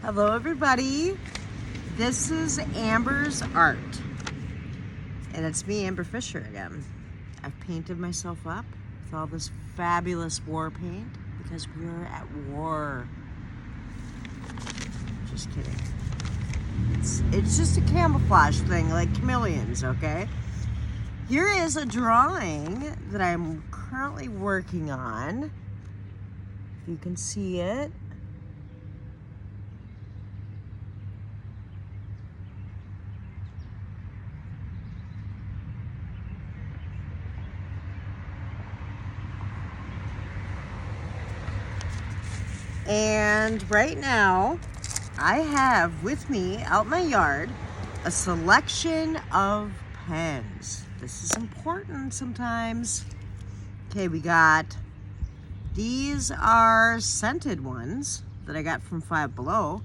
Hello everybody, this is Amber's art, and it's me, Amber Fisher, again. I've painted myself up with all this fabulous war paint because we're at war. Just kidding. It's just a camouflage thing like chameleons, okay? Here is a drawing that I'm currently working on. If you can see it. And right now, I have with me out in my yard a selection of pens. This is important sometimes. Okay, we got, these are scented ones that I got from Five Below.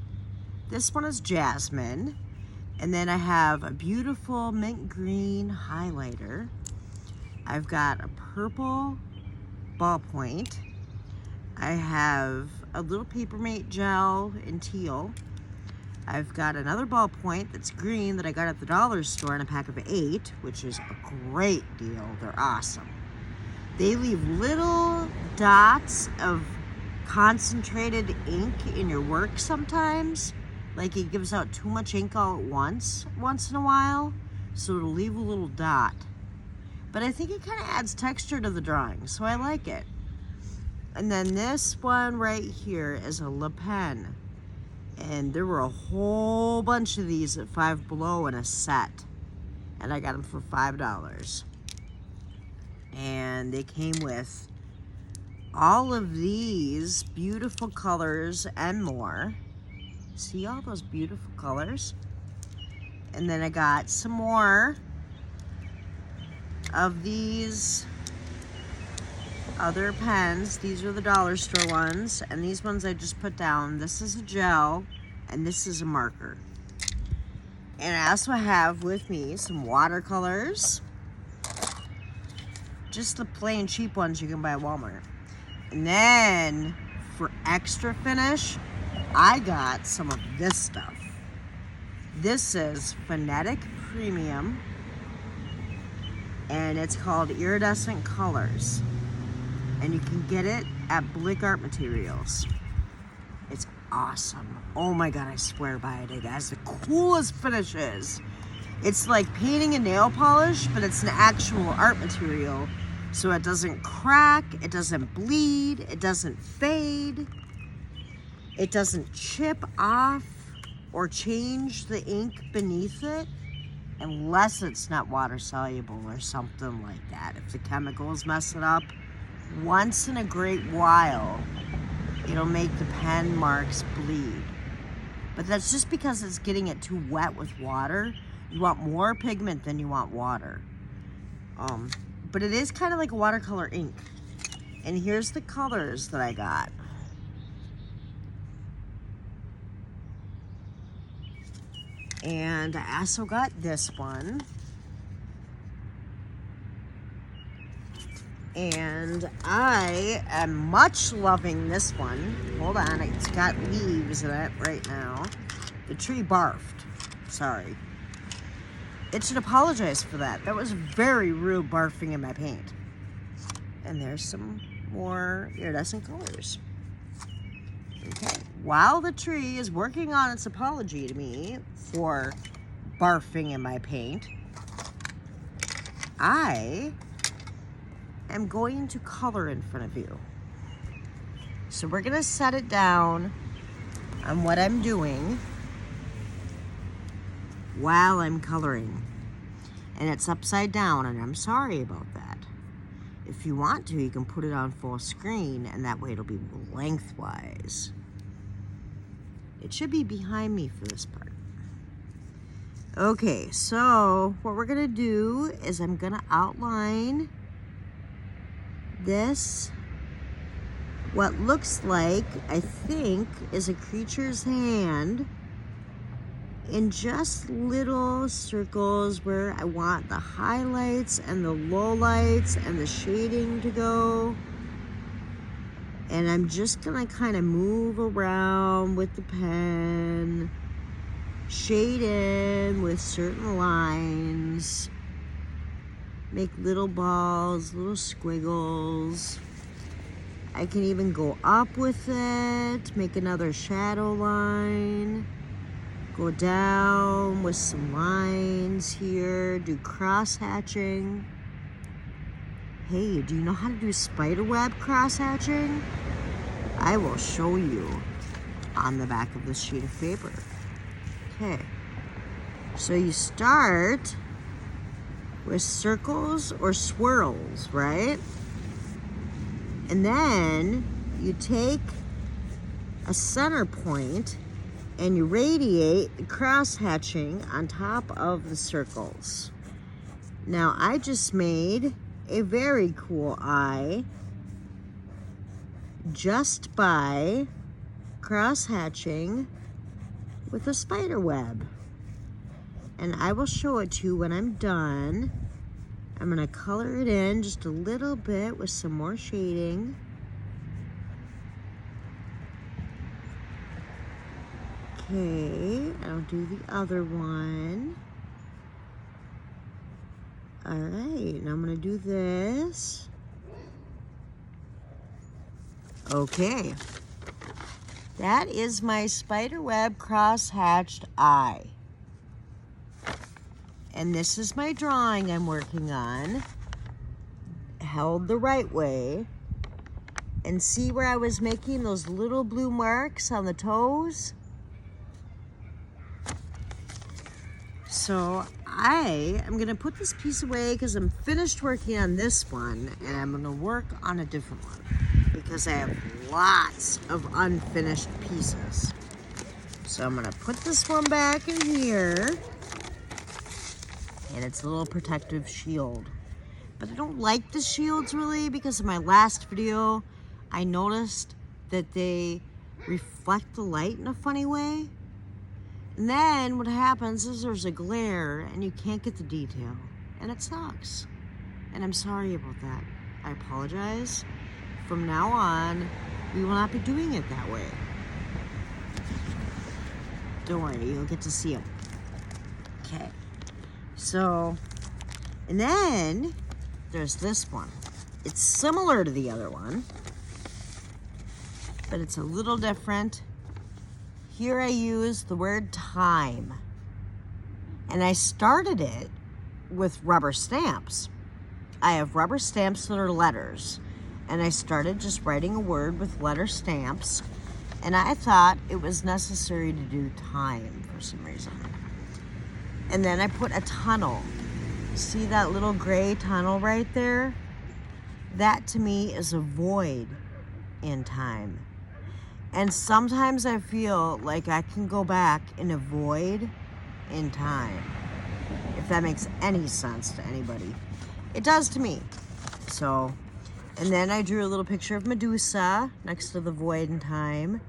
This one is Jasmine. And then I have a beautiful mint green highlighter. I've got a purple ballpoint. I have a little Papermate gel in teal. I've got another ballpoint that's green that I got at the dollar store in a pack of 8, which is a great deal. They're awesome. They leave little dots of concentrated ink in your work sometimes. Like it gives out too much ink all at once in a while. So it'll leave a little dot. But I think it kind of adds texture to the drawing, so I like it. And then this one right here is a Le Pen. And there were a whole bunch of these at Five Below in a set. And I got them for $5. And they came with all of these beautiful colors and more. See all those beautiful colors? And then I got some more of these other pens. These are the dollar store ones, and these ones I just put down. This is a gel, and this is a marker. And I also have with me some watercolors. Just the plain cheap ones you can buy at Walmart. And then, for extra finish, I got some of this stuff. This is Phonetic Premium, and it's called Iridescent Colors. And you can get it at Blick Art Materials. It's awesome. Oh my God, I swear by it. It has the coolest finishes. It's like painting a nail polish, but it's an actual art material. So it doesn't crack, it doesn't bleed, it doesn't fade, it doesn't chip off or change the ink beneath it, unless it's not water soluble or something like that. If the chemicals mess it up, once in a great while, it'll make the pen marks bleed. But that's just because it's getting it too wet with water. You want more pigment than you want water. But it is kind of like a watercolor ink. And here's the colors that I got. And I also got this one. And I am much loving this one. Hold on, it's got leaves in it right now. The tree barfed. Sorry. It should apologize for that. That was very rude, barfing in my paint. And there's some more iridescent colors. Okay. While the tree is working on its apology to me for barfing in my paint, I am going to color in front of you. So we're gonna set it down on what I'm doing while I'm coloring. And it's upside down, and I'm sorry about that. If you want to, you can put it on full screen, and that way it'll be lengthwise. It should be behind me for this part. Okay, so what we're gonna do is I'm gonna outline this, what looks like, I think, is a creature's hand in just little circles where I want the highlights and the lowlights and the shading to go. And I'm just gonna kind of move around with the pen, shade in with certain lines, make little balls, little squiggles. I can even go up with it, make another shadow line, go down with some lines here, do cross hatching. Hey, do you know how to do spiderweb cross hatching? I will show you on the back of this sheet of paper. Okay, so you start with circles or swirls, right? And then you take a center point and you radiate the cross hatching on top of the circles. Now I just made a very cool eye just by cross hatching with a spider web. And I will show it to you when I'm done. I'm gonna color it in just a little bit with some more shading. Okay, I'll do the other one. All right, now I'm gonna do this. Okay, that is my spiderweb cross-hatched eye. And this is my drawing I'm working on, held the right way. And see where I was making those little blue marks on the toes? So I am gonna put this piece away because I'm finished working on this one and I'm gonna work on a different one because I have lots of unfinished pieces. So I'm gonna put this one back in here and it's a little protective shield. But I don't like the shields really because in my last video, I noticed that they reflect the light in a funny way. And then what happens is there's a glare and you can't get the detail. And it sucks. And I'm sorry about that. I apologize. From now on, we will not be doing it that way. Don't worry, you'll get to see them. Okay. So, and then there's this one. It's similar to the other one, but it's a little different. Here I use the word time. And I started it with rubber stamps. I have rubber stamps that are letters. And I started just writing a word with letter stamps. And I thought it was necessary to do time for some reason. And then I put a tunnel. See that little gray tunnel right there? That to me is a void in time. And sometimes I feel like I can go back and avoid in time. If that makes any sense to anybody. It does to me. So, and then I drew a little picture of Medusa next to the void in time.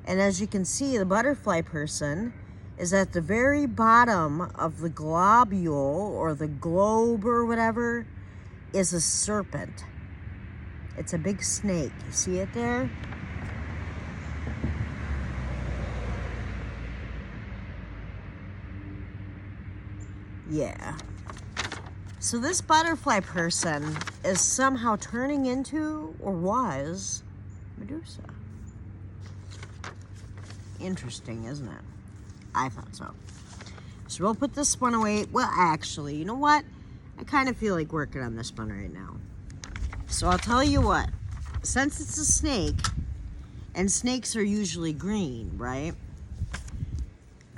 And as you can see, the butterfly person is at the very bottom of the globule or the globe or whatever is a serpent. It's a big snake. You see it there? Yeah. So this butterfly person is somehow turning into, or was, Medusa. Interesting, isn't it? I thought so. So we'll put this one away. Well, actually, you know what? I kind of feel like working on this one right now. So I'll tell you what. Since it's a snake, and snakes are usually green, right?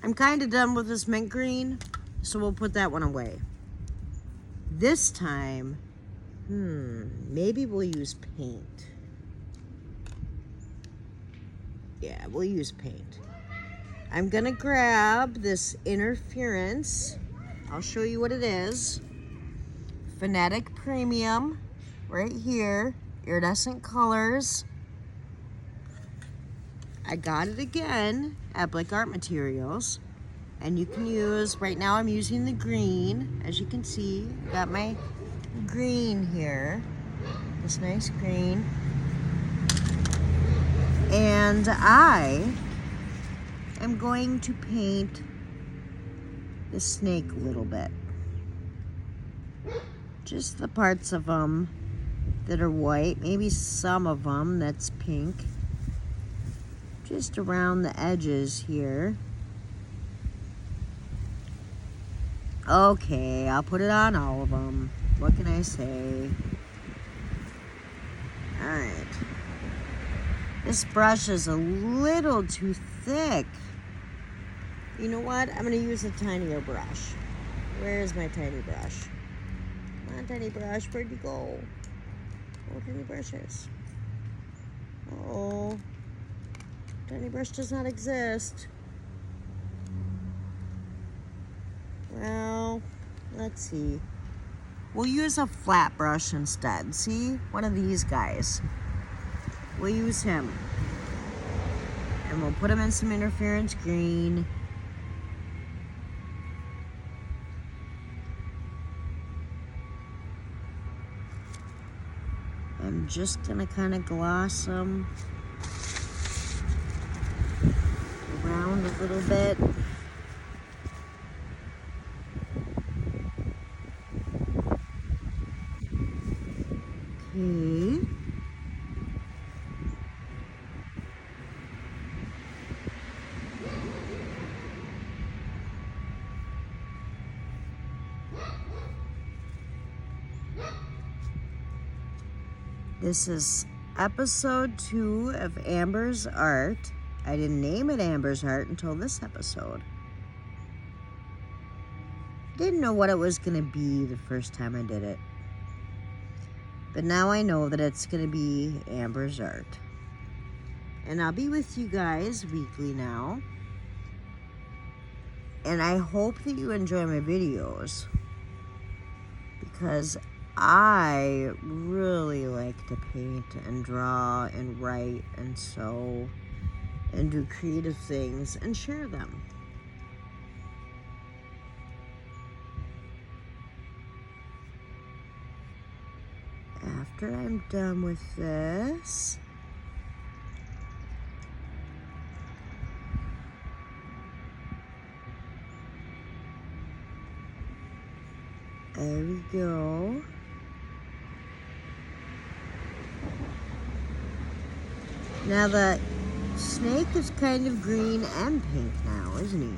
I'm kind of done with this mint green, so we'll put that one away. This time, maybe we'll use paint. Yeah, we'll use paint. I'm gonna grab this interference. I'll show you what it is. Phonetic Premium, right here. Iridescent colors. I got it again at Blick Art Materials. And you can use, right now I'm using the green. As you can see, I got my green here. This nice green. And I am going to paint the snake a little bit. Just the parts of them that are white, maybe some of them that's pink. Just around the edges here. Okay, I'll put it on all of them. What can I say? Alright. This brush is a little too thick. You know what? I'm going to use a tinier brush. Where is my tiny brush? Come on, tiny brush. Where'd you go? Oh, tiny brushes. Oh, tiny brush does not exist. Well, let's see. We'll use a flat brush instead. See? One of these guys. We'll use him. And we'll put him in some interference green. I'm just gonna kind of gloss them around a little bit. Okay. This is episode 2 of Amber's Art. I didn't name it Amber's Art until this episode. Didn't know what it was going to be the first time I did it. But now I know that it's going to be Amber's Art. And I'll be with you guys weekly now. And I hope that you enjoy my videos. Because I really like to paint and draw and write and sew and do creative things and share them. After I'm done with this, there we go. Now the snake is kind of green and pink now, isn't he?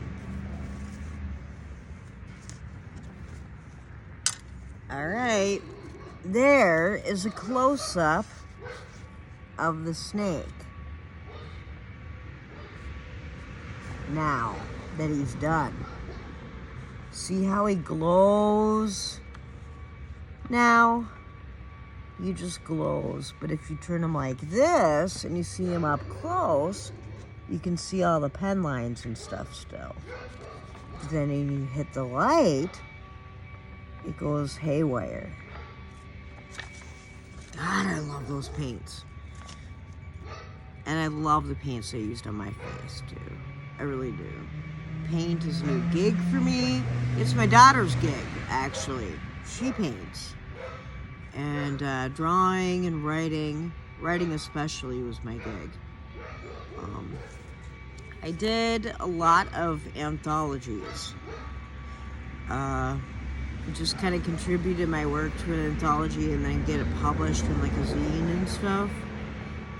All right, there is a close-up of the snake. Now that he's done. See how he glows? Now, he just glows. But if you turn him like this and you see him up close, you can see all the pen lines and stuff still. Then when you hit the light, it goes haywire. God, I love those paints. And I love the paints I used on my face, too. I really do. Paint is a new gig for me. It's my daughter's gig, actually. She paints. And drawing and writing especially was my gig. I did a lot of anthologies. Just kind of contributed my work to an anthology and then get it published in like a zine and stuff.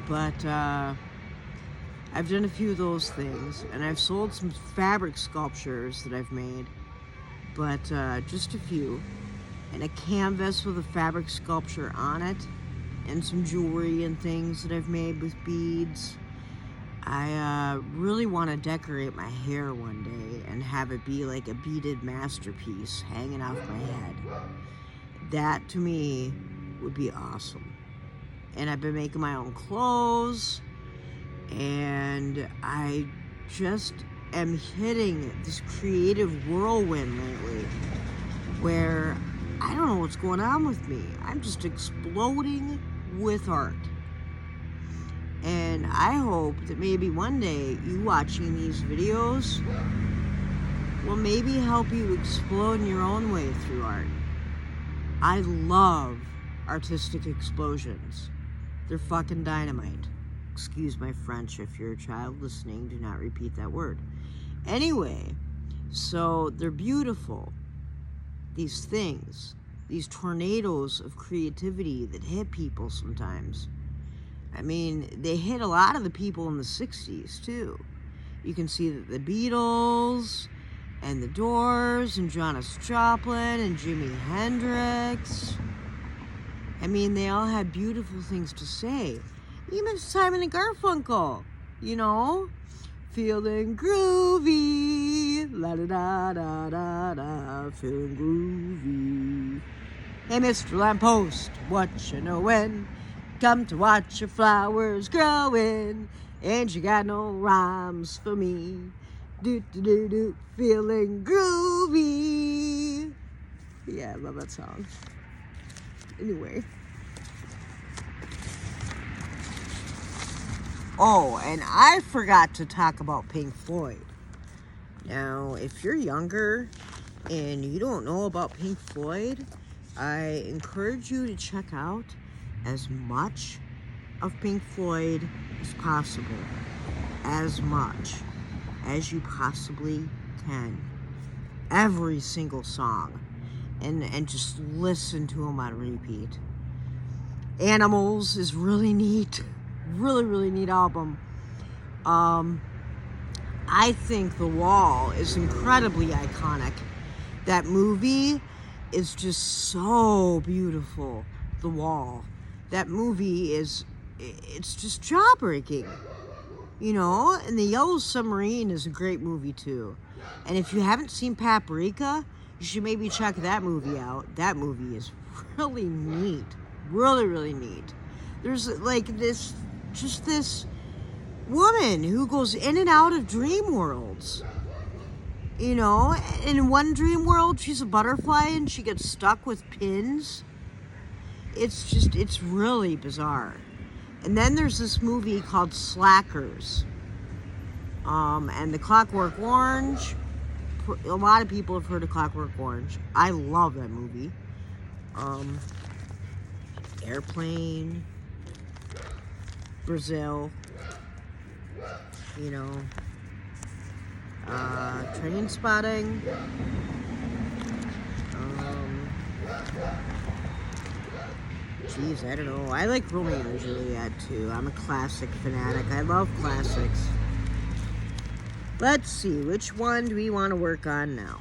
But I've done a few of those things, and I've sold some fabric sculptures that I've made, but just a few. And a canvas with a fabric sculpture on it, and some jewelry and things that I've made with beads. I really want to decorate my hair one day and have it be like a beaded masterpiece hanging off my head. That, to me, would be awesome. And I've been making my own clothes, and I just am hitting this creative whirlwind lately where I don't know what's going on with me. I'm just exploding with art. And I hope that maybe one day you watching these videos will maybe help you explode in your own way through art. I love artistic explosions. They're fucking dynamite. Excuse my French. If you're a child listening, do not repeat that word. Anyway, so they're beautiful. These things, these tornadoes of creativity that hit people sometimes. I mean, they hit a lot of the people in the 60s, too. You can see that the Beatles and the Doors and Janis Joplin and Jimi Hendrix. I mean, they all had beautiful things to say. Even Simon and Garfunkel, you know? Feeling groovy, la da da da da da, feeling groovy. Hey, Mr. Lamppost, what you knowin'? Come to watch your flowers growing. Ain't you got no rhymes for me? Do do do do, feeling groovy. Yeah, I love that song. Anyway. Oh, and I forgot to talk about Pink Floyd. Now, if you're younger and you don't know about Pink Floyd, I encourage you to check out as much of Pink Floyd as possible. As much as you possibly can. Every single song. And just listen to them on repeat. Animals is really neat. Really, really neat album. I think The Wall is incredibly iconic. That movie is just so beautiful. The Wall. That movie it's just jaw-breaking. You know, and The Yellow Submarine is a great movie too. And if you haven't seen Paprika, you should maybe check that movie out. That movie is really neat. Really, really neat. There's like this woman who goes in and out of dream worlds. You know, in one dream world, she's a butterfly and she gets stuck with pins. It's really bizarre. And then there's this movie called Slackers. And The Clockwork Orange. A lot of people have heard of Clockwork Orange. I love that movie. Airplane. Brazil. You know. Train Spotting. Geez, I don't know. I like Romeo and Juliet too. I'm a classic fanatic. I love classics. Let's see, which one do we want to work on now?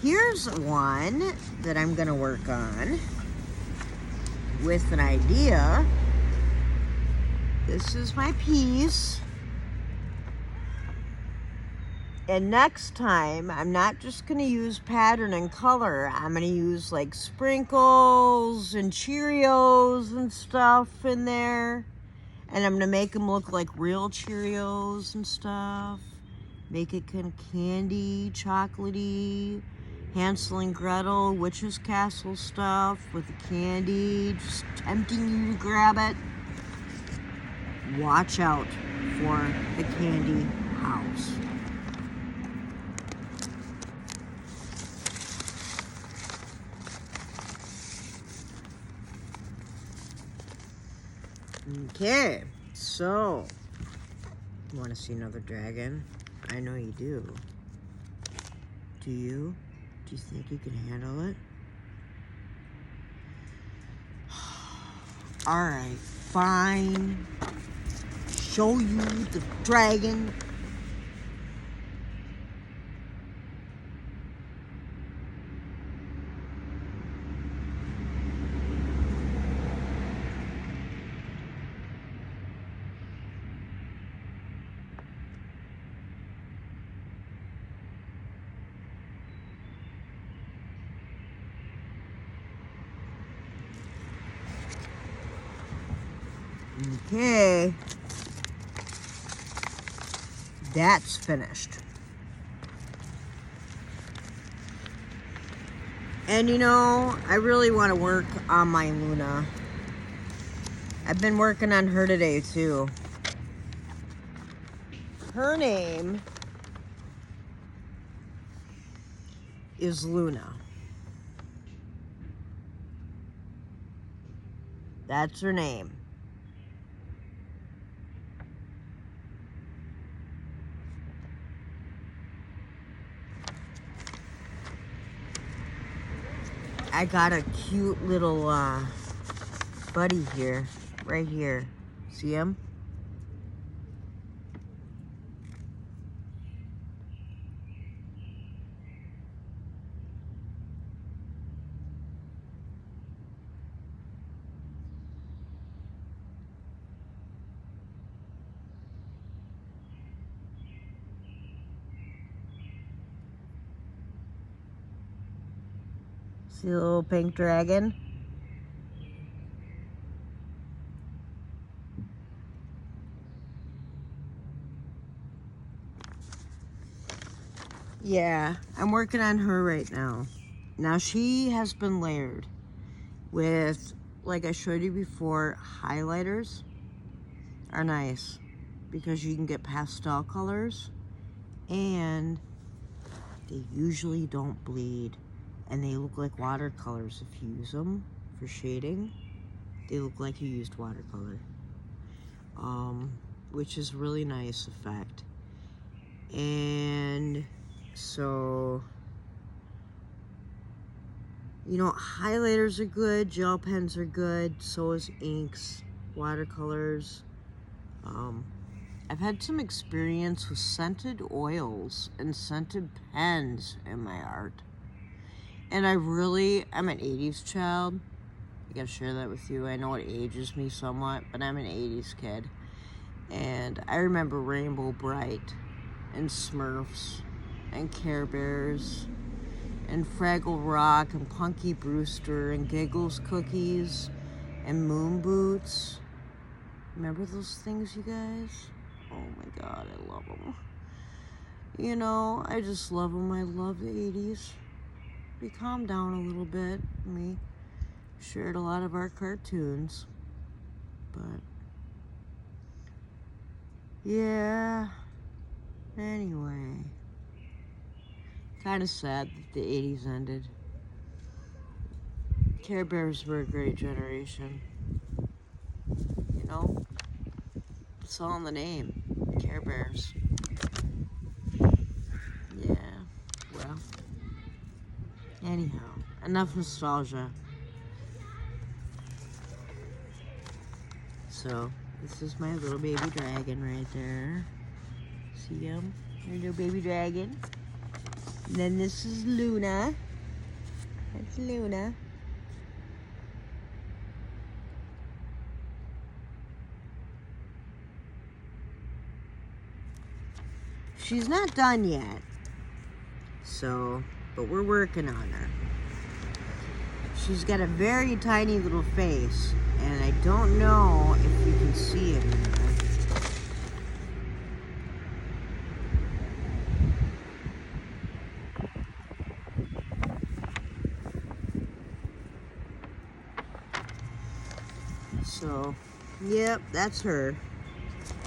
Here's one that I'm going to work on with an idea. This is my piece. And next time, I'm not just going to use pattern and color. I'm going to use like sprinkles and Cheerios and stuff in there. And I'm going to make them look like real Cheerios and stuff. Make it kind of candy, chocolatey. Hansel and Gretel, Witch's Castle stuff with the candy. Just tempting you to grab it. Watch out for the candy house. Okay, so, you want to see another dragon? I know you do. Do you? Do you think you can handle it? Alright, fine. Show you the dragon. Okay, that's finished. And you know, I really want to work on my Luna. I've been working on her today too. Her name is Luna. That's her name. I got a cute little buddy here, right here. See him? See the little pink dragon? Yeah, I'm working on her right now. Now she has been layered with, like I showed you before, highlighters are nice because you can get pastel colors and they usually don't bleed. And they look like watercolors if you use them for shading. They look like you used watercolor, which is really nice effect. And so, you know, highlighters are good, gel pens are good, so is inks, watercolors. I've had some experience with scented oils and scented pens in my art. And I'm an 80s child. I gotta share that with you. I know it ages me somewhat, but I'm an 80s kid. And I remember Rainbow Bright and Smurfs and Care Bears and Fraggle Rock and Punky Brewster and Giggles Cookies and Moon Boots. Remember those things, you guys? Oh my God, I love them. You know, I just love them. I love the 80s. We calmed down a little bit. We shared a lot of our cartoons, but yeah, anyway, kind of sad that the 80s ended. Care Bears were a great generation, you know, it's all in the name, Care Bears. Yeah, well, anyhow, enough nostalgia. So, this is my little baby dragon right there. See him? Your little baby dragon. And then this is Luna. That's Luna. She's not done yet. So, but we're working on her. She's got a very tiny little face, and I don't know if you can see it in there. So, yep, that's her.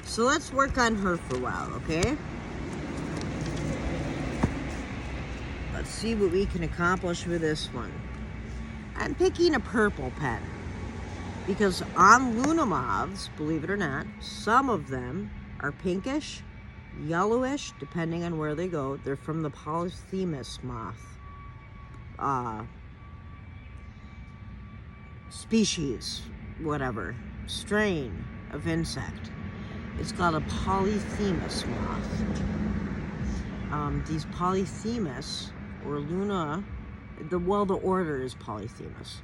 So let's work on her for a while, okay? Let's see what we can accomplish with this one. I'm picking a purple pen because on Lunamauves, believe it or not, some of them are pinkish, yellowish, depending on where they go. They're from the Polyphemus moth species, whatever, strain of insect. It's called a Polyphemus moth. These Polyphemus, or Luna, the order is Polyphemus.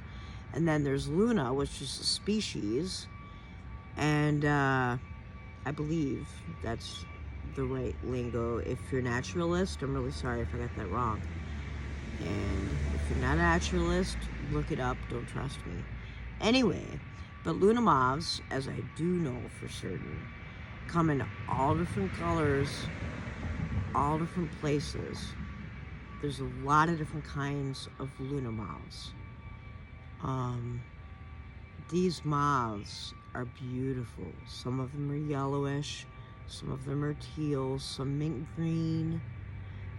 And then there's Luna, which is a species. And I believe that's the right lingo. If you're a naturalist, I'm really sorry if I got that wrong. And if you're not a naturalist, look it up, don't trust me. Anyway, but Lunamauves, as I do know for certain, come in all different colors, all different places. There's a lot of different kinds of Lunamauves. These moths are beautiful. Some of them are yellowish, some of them are teal, some mint green,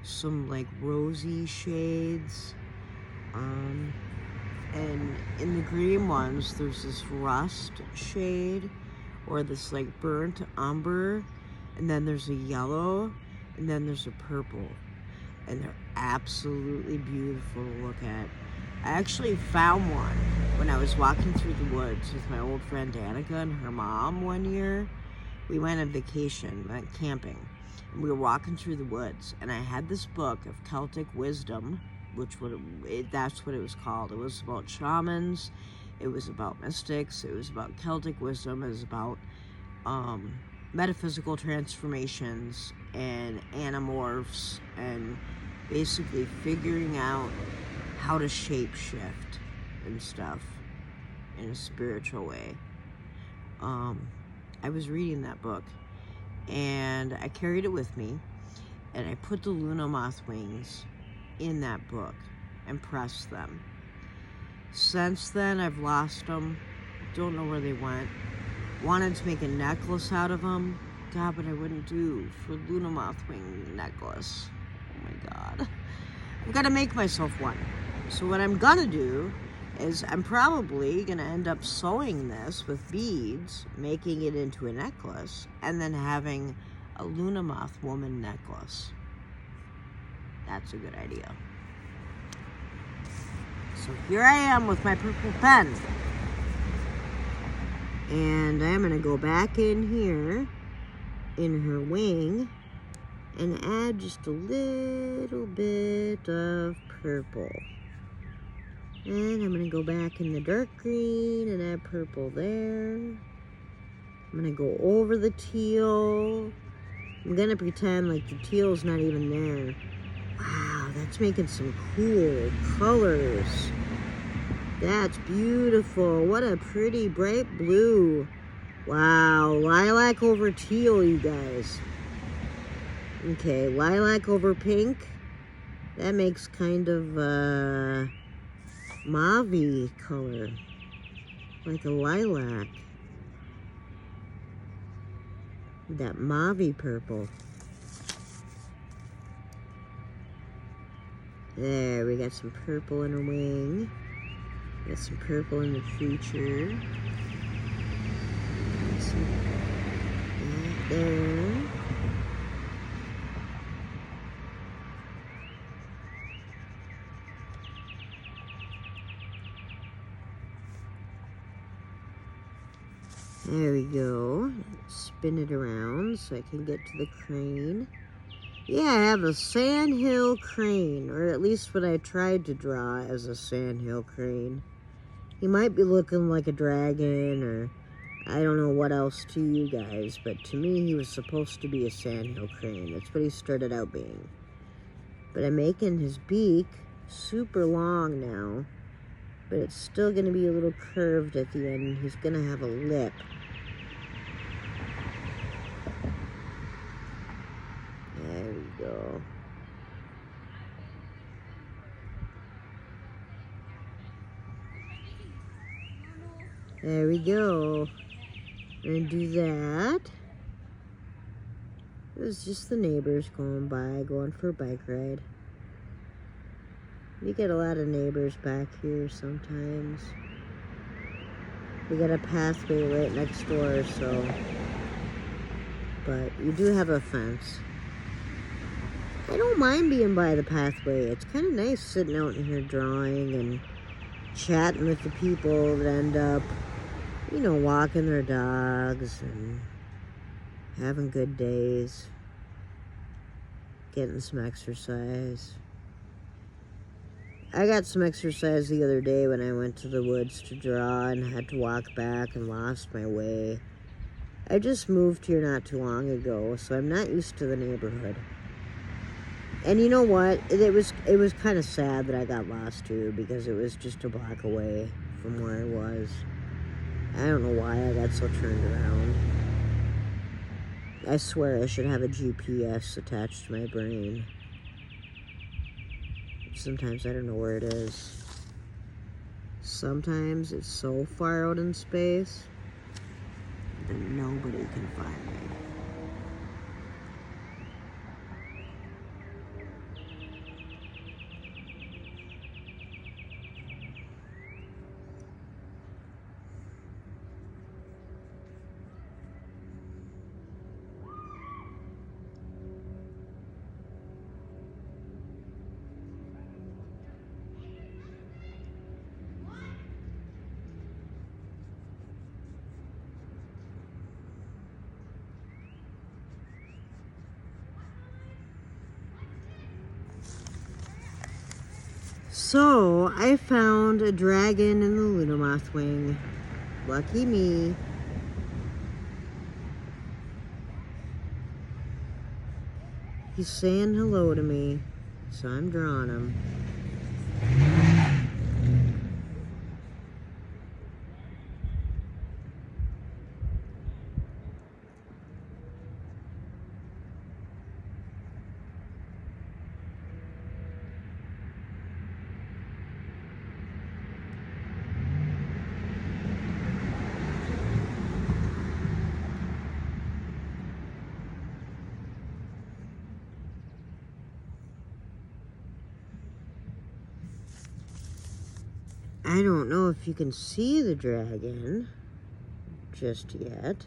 some like rosy shades. And in the green ones, there's this rust shade or this like burnt umber, and then there's a yellow, and then there's a purple. And they're absolutely beautiful to look at. I actually found one when I was walking through the woods with my old friend Danica and her mom one year. We went on vacation, went camping, and we were walking through the woods, and I had this book of Celtic wisdom, that's what it was called. It was about shamans, it was about mystics, it was about Celtic wisdom, it was about metaphysical transformations and animorphs, and basically figuring out how to shape shift and stuff in a spiritual way. I was reading that book, and I carried it with me, and I put the Luna moth wings in that book and pressed them. Since then, I've lost them. Don't know where they went. Wanted to make a necklace out of them. God, but I wouldn't do for Luna moth wing necklace. Oh my God. I've got to make myself one. So what I'm gonna do is I'm probably gonna end up sewing this with beads, making it into a necklace, and then having a Luna moth woman necklace. That's a good idea. So here I am with my purple pen. And I'm going to go back in here in her wing and add just a little bit of purple. And I'm going to go back in the dark green and add purple there. I'm going to go over the teal. I'm going to pretend like the teal's not even there. Wow, that's making some cool colors. That's beautiful. What a pretty bright blue. Wow, lilac over teal, you guys. Okay, lilac over pink. That makes kind of a mauve-y color. Like a lilac. That mauve purple. There, we got some purple in her wing. Got some purple in the creature. Got some that there. There we go. Spin it around so I can get to the crane. Yeah, I have a sandhill crane, or at least what I tried to draw as a sandhill crane. He might be looking like a dragon, or I don't know what else to you guys, but to me he was supposed to be a sandhill crane. That's what he started out being. But I'm making his beak super long now, but it's still going to be a little curved at the end. He's going to have a lip. There we go. There we go. And do that. It was just the neighbors going by, going for a bike ride. We get a lot of neighbors back here sometimes. We got a pathway right next door, so. But you do have a fence. I don't mind being by the pathway. It's kind of nice sitting out in here drawing and chatting with the people that end up, you know, walking their dogs and having good days, getting some exercise. I got some exercise the other day when I went to the woods to draw and had to walk back and lost my way. I just moved here not too long ago, so I'm not used to the neighborhood. And you know what? It was kind of sad that I got lost too, because it was just a block away from where I was. I don't know why I got so turned around. I swear I should have a GPS attached to my brain. Sometimes I don't know where it is. Sometimes it's so far out in space that nobody can find me. So, I found a dragon in the Lunamoth wing. Lucky me. He's saying hello to me, so I'm drawing him. I don't know if you can see the dragon just yet,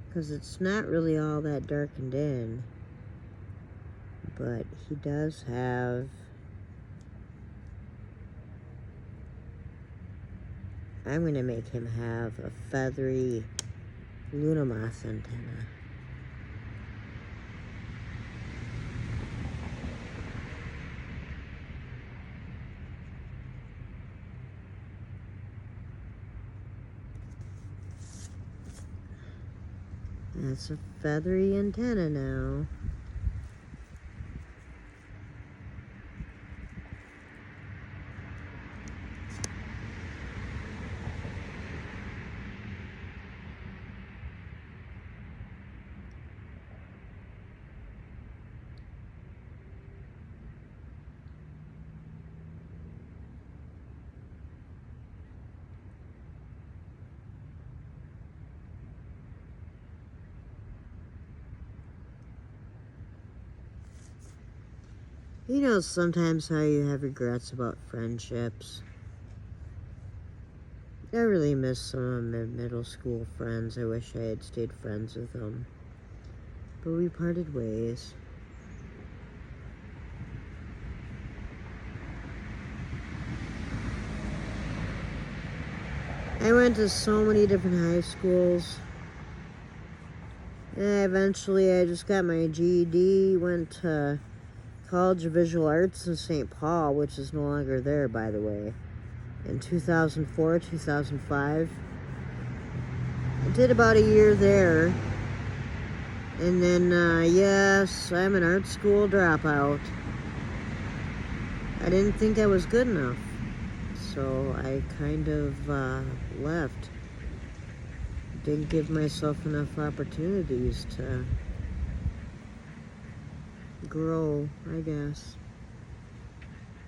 because it's not really all that darkened in, but he does have, I'm going to make him have a feathery Lunamoth antenna. That's a feathery antenna now. You know sometimes how you have regrets about friendships. I really miss some of my middle school friends. I wish I had stayed friends with them. But we parted ways. I went to so many different high schools. And eventually I just got my GED, went to College of Visual Arts in St. Paul, which is no longer there, by the way, in 2004, 2005. I did about a year there. And then, yes, I'm an art school dropout. I didn't think I was good enough, so I kind of left. Didn't give myself enough opportunities to grow, I guess.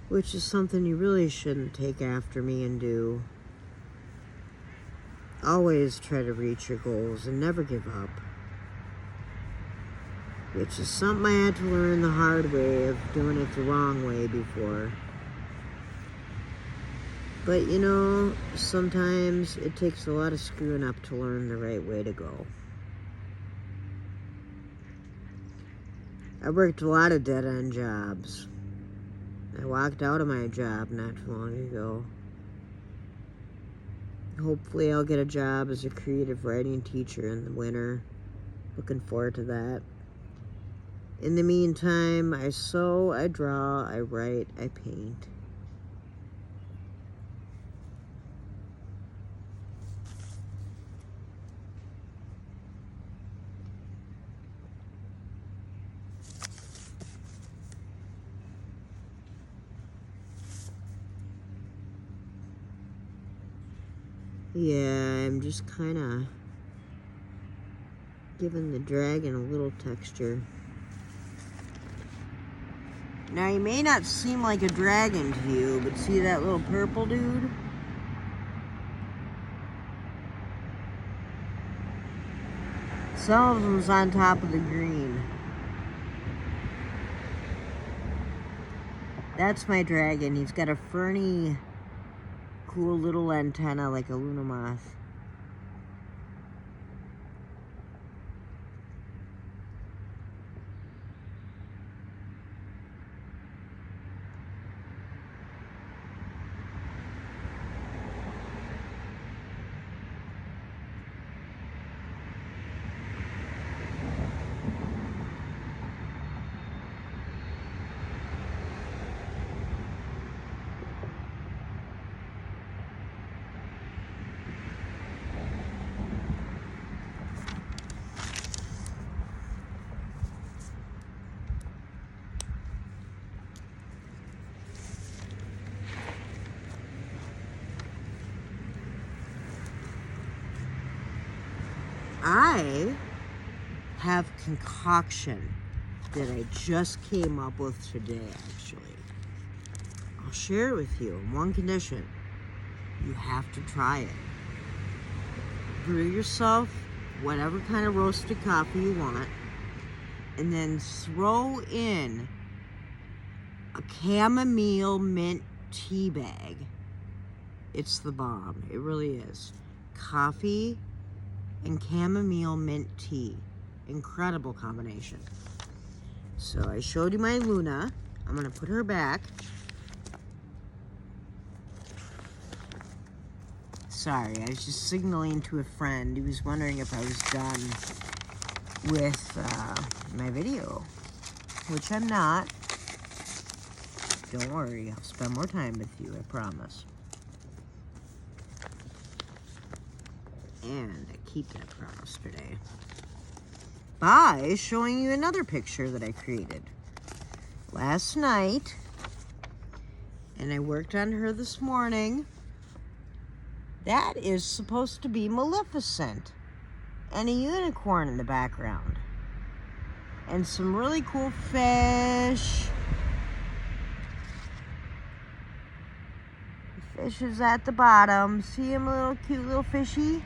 Which is something you really shouldn't take after me and do. Always try to reach your goals and never give up. Which is something I had to learn the hard way of doing it the wrong way before. But you know, sometimes it takes a lot of screwing up to learn the right way to go. I worked a lot of dead-end jobs. I walked out of my job not too long ago. Hopefully I'll get a job as a creative writing teacher in the winter. Looking forward to that. In the meantime, I sew, I draw, I write, I paint. Yeah, I'm just kind of giving the dragon a little texture. Now, he may not seem like a dragon to you, but see that little purple dude? Some of them's on top of the green. That's my dragon. He's got a ferny, cool little antenna like a Lunamoth. I have concoction that I just came up with today, actually. I'll share it with you on one condition. You have to try it. Brew yourself whatever kind of roasted coffee you want, and then throw in a chamomile mint tea bag. It's the bomb. It really is. Coffee and chamomile mint tea. Incredible combination. So I showed you my Luna. I'm going to put her back. Sorry, I was just signaling to a friend who was wondering if I was done with my video, which I'm not. Don't worry, I'll spend more time with you, I promise. And I keep that promise today by showing you another picture that I created last night, and I worked on her this morning. That is supposed to be Maleficent and a unicorn in the background and some really cool fish. The fish is at the bottom. See him, a little cute little fishy?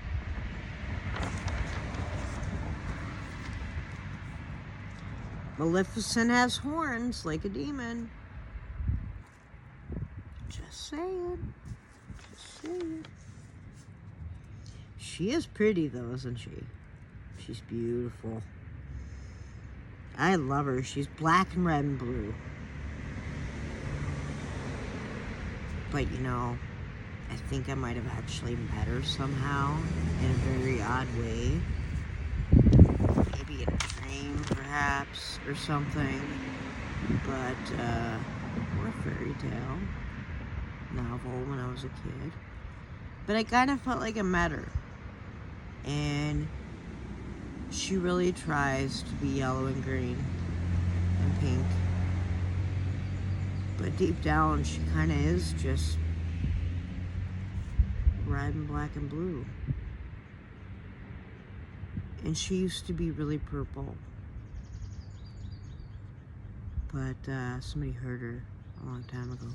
Maleficent has horns like a demon. Just saying. Just saying. She is pretty though, isn't she? She's beautiful. I love her. She's black and red and blue. But you know, I think I might have actually met her somehow in a very odd way. Maybe in a dream, perhaps, or something. But, or a fairy tale novel when I was a kid. But I kind of felt like I met her. And she really tries to be yellow and green and pink. But deep down, she kind of is just red and black and blue. And she used to be really purple. But somebody hurt her a long time ago.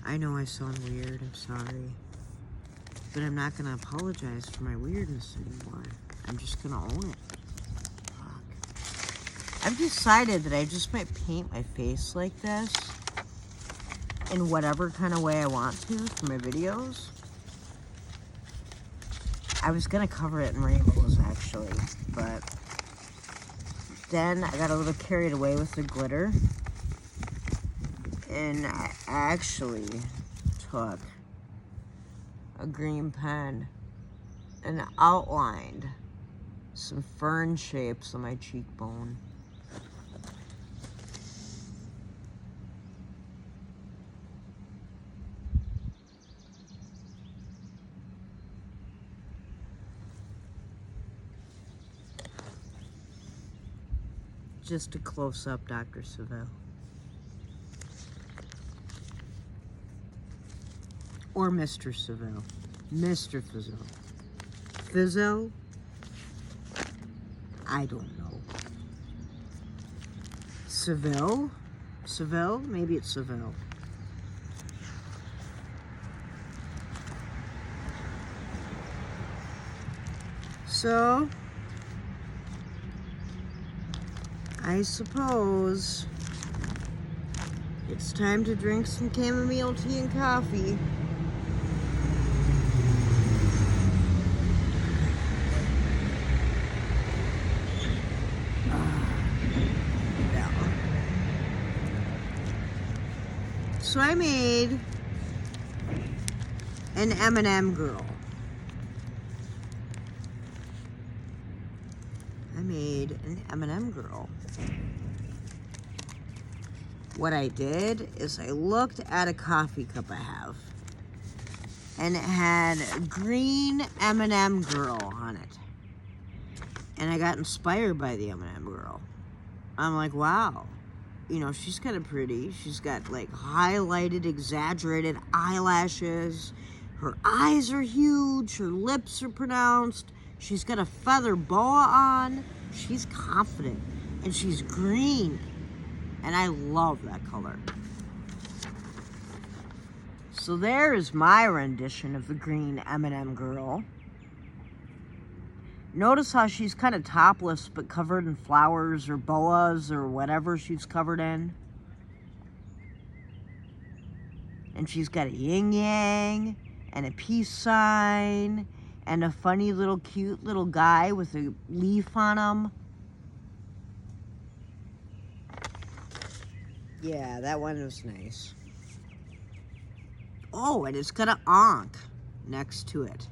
I know I sound weird, I'm sorry. But I'm not gonna apologize for my weirdness anymore. I'm just gonna own it. Fuck. I've decided that I just might paint my face like this in whatever kind of way I want to for my videos. I was gonna cover it in rainbows actually, but then I got a little carried away with the glitter. And I actually took a green pen and outlined some fern shapes on my cheekbone. Just a close-up Dr. Seville. Or Mr. Seville. Mr. Fizzle. Fizzle? I don't know. Seville? Seville? Maybe it's Seville. So, I suppose it's time to drink some chamomile tea and coffee. So I made an M&M girl. I made an M&M girl. What I did is I looked at a coffee cup I have, and it had a green M&M girl on it. And I got inspired by the M&M girl. I'm like, wow. You know, she's kind of pretty. She's got like highlighted, exaggerated eyelashes, Her eyes are huge. Her lips are pronounced. She's got a feather boa on. She's confident. And she's green. And I love that color. So there is my rendition of the green M&M girl. Notice how she's kind of topless but covered in flowers or boas or whatever she's covered in. And she's got a yin-yang and a peace sign and a funny little cute little guy with a leaf on him. Yeah, that one was nice. Oh, and it's got an ankh next to it.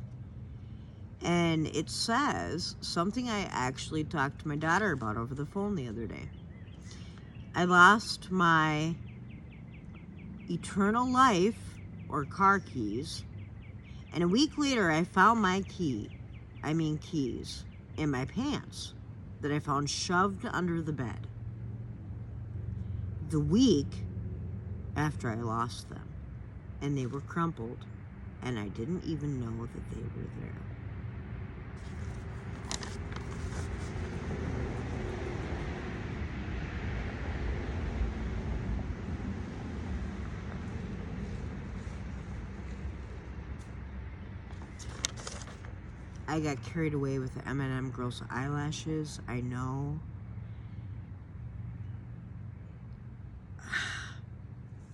And it says something I actually talked to my daughter about over the phone the other day. I lost my eternal life, or car keys, and a week later I found my keys, in my pants that I found shoved under the bed. The week after I lost them, and they were crumpled, and I didn't even know that they were there. I got carried away with the M&M girl's eyelashes. I know.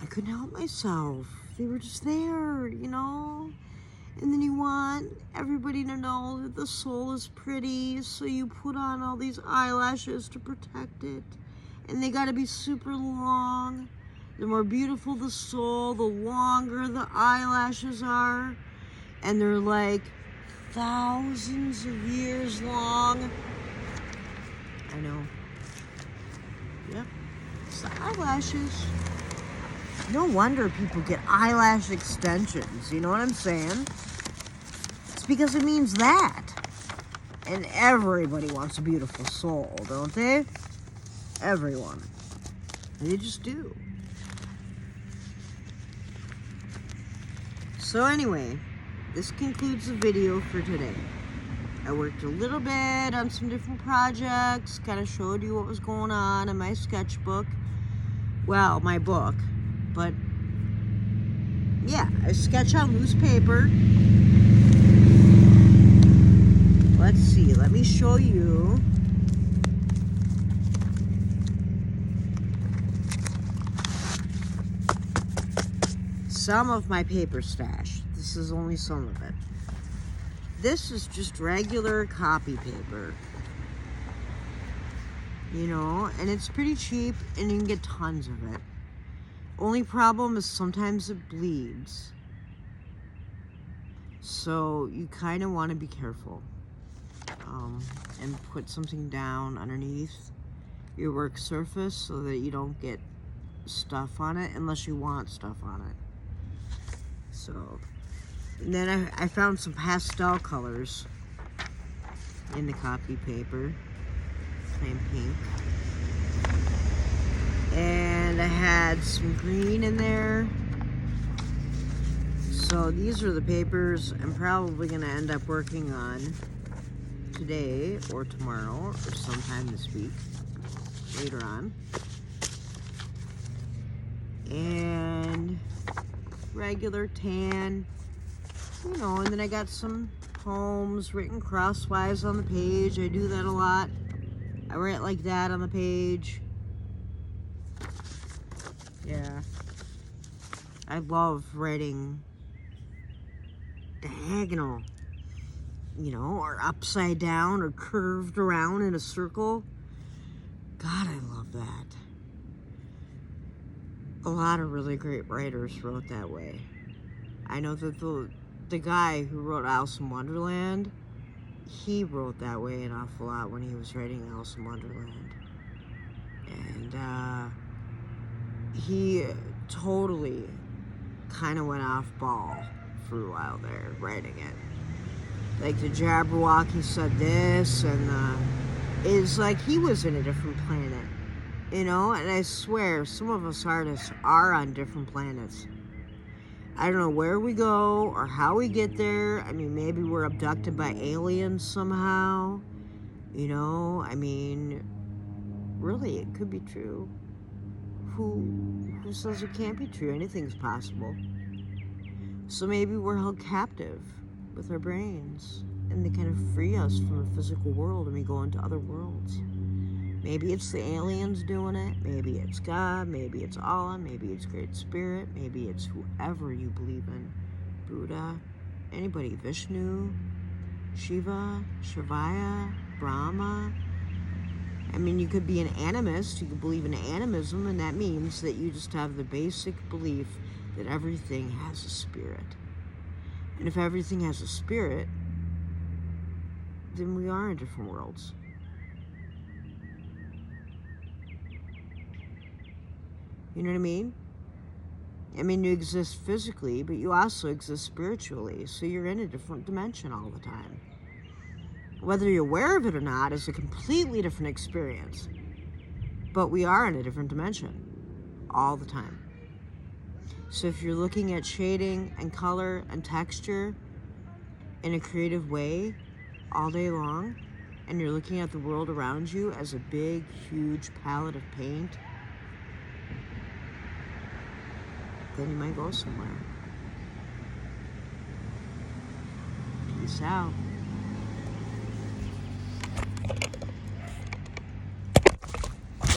I couldn't help myself. They were just there, you know? And then you want everybody to know that the soul is pretty, so you put on all these eyelashes to protect it. And they gotta be super long. The more beautiful the soul, the longer the eyelashes are. And they're like thousands of years long. I know. Yep. It's the eyelashes. No wonder people get eyelash extensions. You know what I'm saying? It's because it means that. And everybody wants a beautiful soul, don't they? Everyone. They just do. So anyway, this concludes the video for today. I worked a little bit on some different projects, kind of showed you what was going on in my sketchbook. Well, my book. But, yeah, I sketch on loose paper. Let's see, let me show you. Some of my paper stash. This is only some of it. This is just regular copy paper. You know, and it's pretty cheap and you can get tons of it. Only problem is sometimes it bleeds. So you kind of want to be careful. And put something down underneath your work surface so that you don't get stuff on it unless you want stuff on it. So, and then I found some pastel colors in the copy paper. Plain pink. And I had some green in there. So these are the papers I'm probably going to end up working on today or tomorrow or sometime this week, later on. And regular tan, you know, and then I got some poems written crosswise on the page. I do that a lot. I write like that on the page. Yeah. I love writing diagonal, you know, or upside down or curved around in a circle. God, I love that. A lot of really great writers wrote that way. I know that the guy who wrote Alice in Wonderland, he wrote that way an awful lot when he was writing Alice in Wonderland. And he totally kind of went off ball for a while there, writing it. Like the Jabberwocky said this, and it's like he was in a different planet, you know? And I swear, some of us artists are on different planets. I don't know where we go or how we get there. I mean, maybe we're abducted by aliens somehow. You know, I mean, really, it could be true. Who says it can't be true? Anything's possible. So maybe we're held captive with our brains, and they kind of free us from the physical world, and we go into other worlds. Maybe it's the aliens doing it. Maybe it's God. Maybe it's Allah. Maybe it's Great Spirit. Maybe it's whoever you believe in. Buddha, anybody, Vishnu, Shiva, Shivaya, Brahma. I mean, you could be an animist. You could believe in animism, and that means that you just have the basic belief that everything has a spirit. And if everything has a spirit, then we are in different worlds. You know what I mean? I mean, you exist physically, but you also exist spiritually. So you're in a different dimension all the time. Whether you're aware of it or not is a completely different experience. But we are in a different dimension all the time. So if you're looking at shading and color and texture in a creative way all day long, and you're looking at the world around you as a big, huge palette of paint, then you might go somewhere. Peace out.